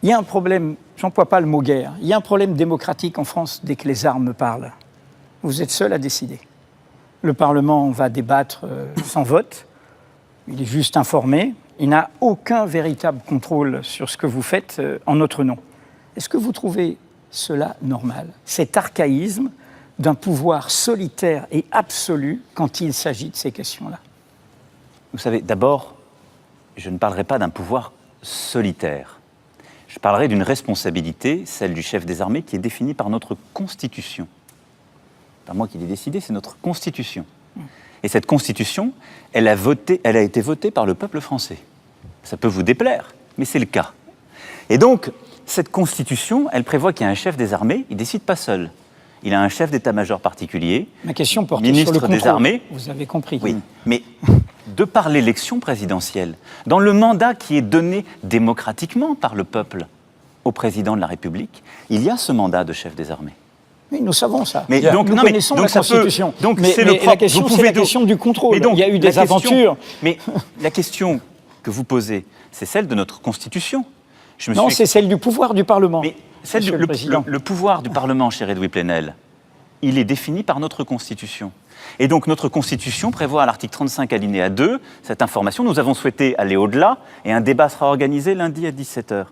Il y a un problème, j'emploie pas le mot guerre, il y a un problème démocratique en France dès que les armes parlent. Vous êtes seul à décider. Le Parlement va débattre sans vote, il est juste informé, il n'a aucun véritable contrôle sur ce que vous faites en notre nom. Est-ce que vous trouvez cela normal, cet archaïsme d'un pouvoir solitaire et absolu quand il s'agit de ces questions-là? Vous savez, d'abord, je ne parlerai pas d'un pouvoir solitaire. Je parlerai d'une responsabilité, celle du chef des armées, qui est définie par notre Constitution. Pas moi qui l'ai décidé, c'est notre Constitution. Et cette Constitution, elle a été votée par le peuple français. Ça peut vous déplaire, mais c'est le cas. Et donc, cette Constitution, elle prévoit qu'il y a un chef des armées, il ne décide pas seul. Il a un chef d'état-major particulier, ma question portait ministre sur le contrôle des armées. Vous avez compris. Oui, mais de par l'élection présidentielle, dans le mandat qui est donné démocratiquement par le peuple au président de la République, il y a ce mandat de chef des armées. Oui, nous savons ça. Mais nous connaissons la Constitution. Donc mais c'est la question, c'est la question du contrôle. Donc, il y a eu des aventures. Mais la question que vous posez, c'est celle de notre Constitution. Non, c'est celle du pouvoir du Parlement. Mais le pouvoir du Parlement, cher Edoui Plenel, il est défini par notre Constitution. Et donc notre Constitution prévoit à l'article 35 alinéa 2 cette information. Nous avons souhaité aller au-delà et un débat sera organisé lundi à 17h.